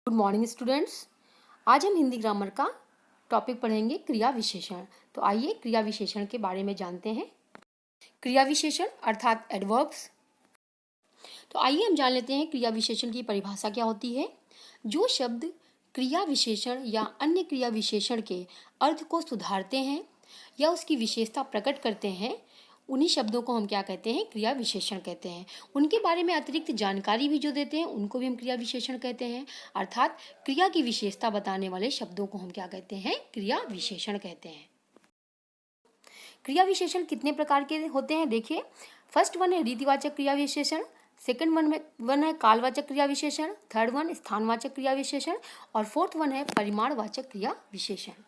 Good morning students. आज हम Hindi grammar का टॉपिक पढ़ेंगे क्रिया विशेषण। तो आइए क्रिया विशेषण के बारे में जानते हैं। क्रिया विशेषण अर्थात एडवर्ब्स। तो आइए हम जान लेते हैं क्रिया विशेषण की परिभाषा क्या होती है। जो शब्द क्रिया विशेषण या अन्य क्रिया विशेषण के अर्थ को सुधारते हैं या उसकी विशेषता प्रकट करते हैं, उन्हीं शब्दों को हम क्या कहते हैं, क्रिया विशेषण कहते हैं। उनके बारे में अतिरिक्त जानकारी भी जो देते हैं उनको भी हम क्रिया विशेषण कहते हैं। अर्थात क्रिया की विशेषता बताने वाले शब्दों को हम क्या कहते हैं, क्रिया विशेषण कहते हैं। क्रिया विशेषण कितने प्रकार के होते हैं देखिए। फर्स्ट वन है रीतिवाचक क्रिया विशेषण, सेकंड वन है कालवाचक क्रिया विशेषण, थर्ड वन स्थानवाचक क्रिया विशेषण और फोर्थ वन है परिमाणवाचक क्रिया विशेषण।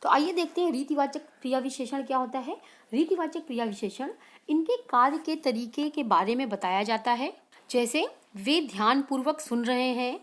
तो आइए देखते हैं रीतिवाचक क्रिया विशेषण क्या होता है। रीतिवाचक क्रिया विशेषण इनके कार्य के तरीके के बारे में बताया जाता है। जैसे वे ध्यानपूर्वक सुन रहे हैं,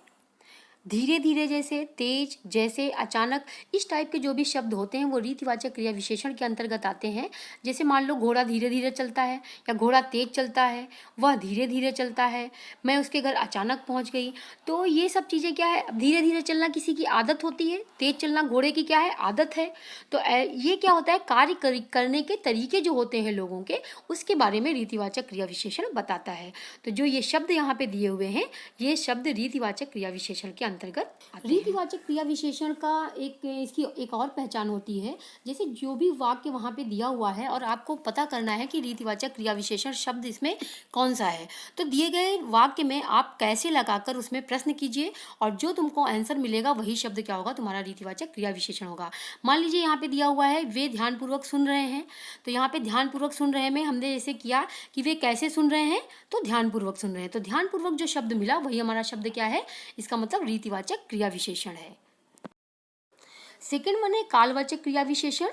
धीरे धीरे जैसे, तेज जैसे, अचानक, इस टाइप के जो भी शब्द होते हैं वो रीतिवाचक क्रिया विशेषण के अंतर्गत आते हैं। जैसे मान लो घोड़ा धीरे धीरे चलता है या घोड़ा तेज चलता है, वह धीरे धीरे चलता है, मैं उसके घर अचानक पहुंच गई। तो ये सब चीज़ें क्या है, धीरे धीरे चलना किसी की आदत होती है, तेज चलना घोड़े की क्या है, आदत है। तो ये क्या होता है, कार्य करने के तरीके जो होते हैं लोगों के, उसके बारे में रीतिवाचक क्रिया विशेषण बताता है। तो जो ये शब्द यहाँ पे दिए हुए हैं, ये शब्द रीतिवाचक क्रिया विशेषण के अंतर्गत। रीतिवाचक क्रिया विशेषण का इसकी एक और पहचान होती है। जैसे जो भी वाक्य वहाँ पे दिया हुआ है और आपको पता करना है कि रीतिवाचक क्रिया विशेषण शब्द इसमें कौन सा है, तो दिए गए वाक्य में आप कैसे लगाकर उसमें प्रश्न कीजिए और जो तुमको आंसर मिलेगा वही शब्द क्या होगा, तुम्हारा रीतिवाचक क्रिया विशेषण होगा। मान लीजिए यहाँ पे दिया हुआ है वे ध्यानपूर्वक सुन रहे हैं, तो यहाँ पे ध्यानपूर्वक सुन रहे में हमने जैसे किया कि वे कैसे सुन रहे हैं, तो ध्यानपूर्वक सुन रहे हैं। तो ध्यानपूर्वक जो शब्द मिला वही हमारा शब्द क्या है, इसका मतलब रीतिवाचक क्रिया विशेषण है। सेकंड वन है कालवाचक क्रिया विशेषण।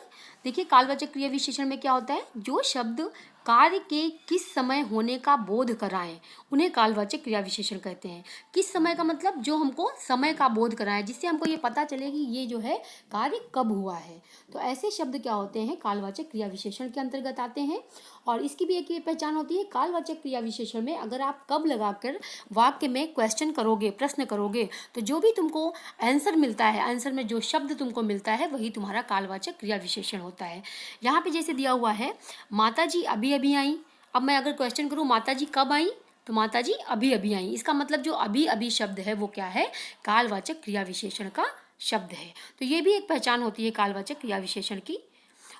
देखिए कालवाचक क्रिया विशेषण में क्या होता है, जो शब्द कार्य के किस समय होने का बोध कराएं उन्हें कालवाचक क्रिया विशेषण कहते हैं। किस समय का मतलब जो हमको समय का बोध कराएं, जिससे हमको ये पता चले कि ये जो है कार्य कब हुआ है। तो ऐसे शब्द क्या होते हैं, कालवाचक क्रिया विशेषण के अंतर्गत आते हैं। और इसकी भी एक ये पहचान होती है, कालवाचक क्रिया विशेषण में अगर आप कब लगाकर वाक्य में क्वेश्चन करोगे, प्रश्न करोगे, तो जो भी तुमको आंसर मिलता है, आंसर में जो शब्द तुमको मिलता है वही तुम्हारा कालवाचक क्रिया विशेषण होता है। यहाँ पे जैसे दिया हुआ है माता जी अभी अभी आई। अब मैं अगर क्वेश्चन करूँ माता जी कब आई, तो माता जी अभी अभी आई। इसका मतलब जो अभी अभी शब्द है वो क्या है, कालवाचक क्रिया विशेषण का शब्द है। तो ये भी एक पहचान होती है कालवाचक क्रिया विशेषण की।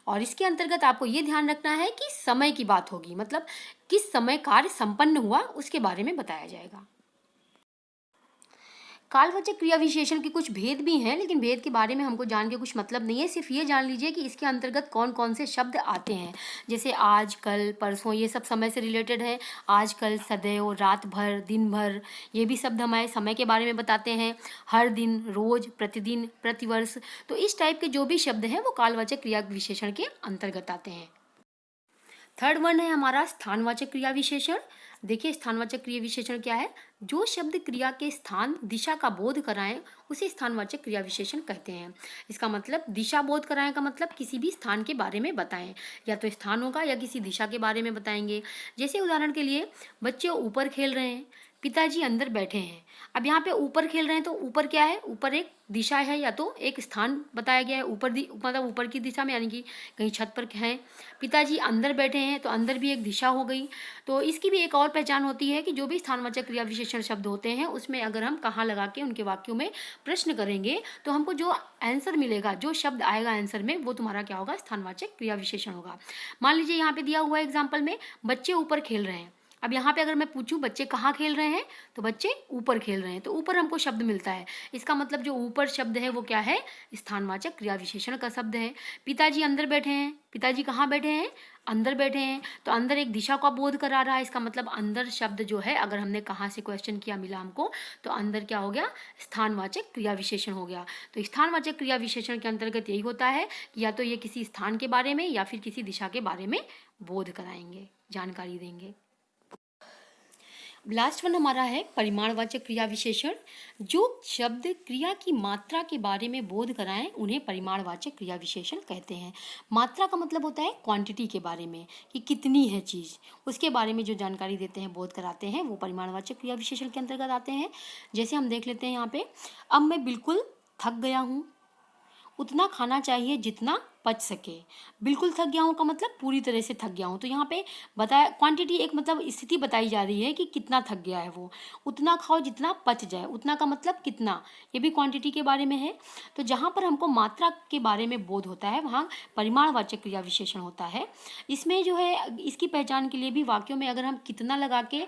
और इसके अंतर्गत आपको ये ध्यान रखना है कि समय की बात होगी, मतलब किस समय कार्य संपन्न हुआ उसके बारे में बताया जाएगा। कालवाचक क्रिया विशेषण के कुछ भेद भी हैं, लेकिन भेद के बारे में हमको जान के कुछ मतलब नहीं है। सिर्फ ये जान लीजिए कि इसके अंतर्गत कौन कौन से शब्द आते हैं। जैसे आज, कल, परसों, ये सब समय से रिलेटेड है। आज, कल, सदैव, रात भर, दिन भर, ये भी शब्द हमारे समय के बारे में बताते हैं। हर दिन, रोज, प्रतिदिन, प्रतिवर्ष, तो इस टाइप के जो भी शब्द हैं वो कालवाचक क्रिया विशेषण के अंतर्गत आते हैं। थर्ड वन है हमारा स्थानवाचक क्रिया विशेषण। देखिए स्थानवाचक क्रिया विशेषण क्या है, जो शब्द क्रिया के स्थान, दिशा का बोध कराएं उसे स्थानवाचक क्रिया विशेषण कहते हैं। इसका मतलब दिशा बोध कराएं का मतलब किसी भी स्थान के बारे में बताएं, या तो स्थान होगा या किसी दिशा के बारे में बताएंगे। जैसे उदाहरण के लिए बच्चे ऊपर खेल रहे हैं, पिताजी अंदर बैठे हैं। अब यहाँ पे ऊपर खेल रहे हैं तो ऊपर क्या है, ऊपर एक दिशा है या तो एक स्थान बताया गया है, ऊपर मतलब ऊपर की दिशा में, यानी कि कहीं छत पर हैं। पिताजी अंदर बैठे हैं तो अंदर भी एक दिशा हो गई। तो इसकी भी एक और पहचान होती है कि जो भी स्थानवाचक क्रिया विशेषण शब्द होते हैं उसमें अगर हम कहाँ लगा के उनके वाक्यों में प्रश्न करेंगे तो हमको जो आंसर मिलेगा, जो शब्द आएगा आंसर में, वो तुम्हारा क्या होगा, स्थानवाचक क्रिया विशेषण होगा। मान लीजिए यहाँ पे दिया हुआ एग्जाम्पल में बच्चे ऊपर खेल रहे हैं। अब यहाँ पे अगर मैं पूछूं बच्चे कहाँ खेल रहे हैं, तो बच्चे ऊपर खेल रहे हैं, तो ऊपर हमको शब्द मिलता है। इसका मतलब जो ऊपर शब्द है वो क्या है, स्थानवाचक क्रिया विशेषण का शब्द है। पिताजी अंदर बैठे हैं, पिताजी कहाँ बैठे हैं, अंदर बैठे हैं, तो अंदर एक दिशा का बोध करा रहा है। इसका मतलब अंदर शब्द जो है, अगर हमने कहाँ से क्वेश्चन किया मिला हमको, तो अंदर क्या हो गया, स्थानवाचक क्रिया विशेषण हो गया। तो स्थानवाचक क्रिया विशेषण के अंतर्गत यही होता है कि या तो ये किसी स्थान के बारे में या फिर किसी दिशा के बारे में बोध कराएंगे, जानकारी देंगे। लास्ट वन हमारा है परिमाणवाचक क्रिया विशेषण। जो शब्द क्रिया की मात्रा के बारे में बोध कराएं उन्हें परिमाणवाचक क्रिया विशेषण कहते हैं। मात्रा का मतलब होता है क्वांटिटी के बारे में, कि कितनी है चीज़, उसके बारे में जो जानकारी देते हैं, बोध कराते हैं, वो परिमाणवाचक क्रिया विशेषण के अंतर्गत आते हैं। जैसे हम देख लेते हैं यहाँ पे, अब मैं बिल्कुल थक गया हूँ, उतना खाना चाहिए जितना पच सके। बिल्कुल थक गया हूँ का मतलब पूरी तरह से थक गया हूँ। तो यहाँ पे बताया क्वांटिटी, एक मतलब स्थिति बताई जा रही है कि कितना थक गया है वो। उतना खाओ जितना पच जाए, उतना का मतलब कितना, ये भी क्वांटिटी के बारे में है। तो जहाँ पर हमको मात्रा के बारे में बोध होता है वहाँ परिमाणवाचक क्रिया विशेषण होता है। इसमें जो है, इसकी पहचान के लिए भी वाक्यों में अगर हम कितना लगा के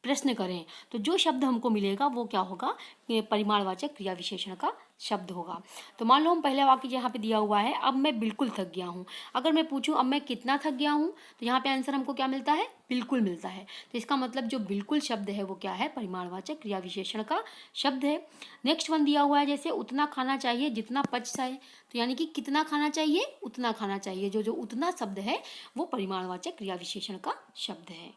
प्रश्न करें तो जो शब्द हमको मिलेगा वो क्या होगा, ये परिमाणवाचक क्रिया विशेषण का शब्द होगा। तो मान लो हम पहला वाक्य यहाँ पे दिया हुआ है, अब मैं बिल्कुल थक गया हूँ। अगर मैं पूछूं अब मैं कितना थक गया हूँ, तो यहाँ पे आंसर हमको क्या मिलता है, बिल्कुल मिलता है। तो इसका मतलब जो बिल्कुल शब्द है वो क्या है, परिमाणवाचक क्रिया विशेषण का शब्द है। नेक्स्ट वन दिया हुआ है, जैसे उतना खाना चाहिए जितना पच जाए, तो यानी कि कितना खाना चाहिए, उतना खाना चाहिए। जो जो उतना शब्द है वो परिमाणवाचक क्रिया विशेषण का शब्द है।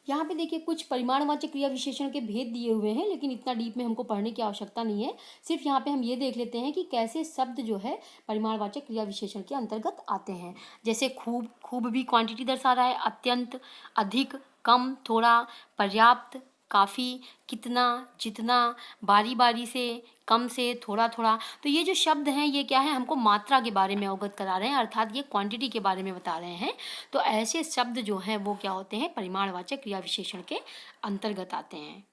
यहाँ पे देखिए कुछ परिमाणवाचक क्रिया विशेषण के भेद दिए हुए हैं, लेकिन इतना डीप में हमको पढ़ने की आवश्यकता नहीं है। सिर्फ यहाँ पे हम ये देख लेते हैं कि कैसे शब्द जो है परिमाणवाचक क्रिया विशेषण के अंतर्गत आते हैं। जैसे खूब, खूब भी क्वांटिटी दर्शा रहा है, अत्यंत, अधिक, कम, थोड़ा, पर्याप्त, काफ़ी, कितना, जितना, बारी बारी से, कम से, थोड़ा थोड़ा। तो ये जो शब्द हैं ये क्या है, हमको मात्रा के बारे में अवगत करा रहे हैं, अर्थात ये क्वांटिटी के बारे में बता रहे हैं। तो ऐसे शब्द जो हैं वो क्या होते हैं, परिमाणवाचक क्रिया विशेषण के अंतर्गत आते हैं।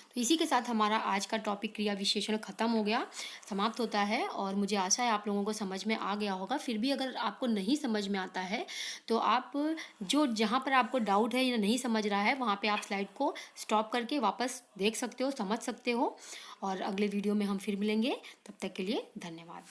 तो इसी के साथ हमारा आज का टॉपिक क्रिया विशेषण खत्म हो गया, समाप्त होता है। और मुझे आशा है आप लोगों को समझ में आ गया होगा। फिर भी अगर आपको नहीं समझ में आता है तो आप जो जहाँ पर आपको डाउट है या नहीं समझ रहा है वहाँ पे आप स्लाइड को स्टॉप करके वापस देख सकते हो, समझ सकते हो। और अगले वीडियो में हम फिर मिलेंगे, तब तक के लिए धन्यवाद।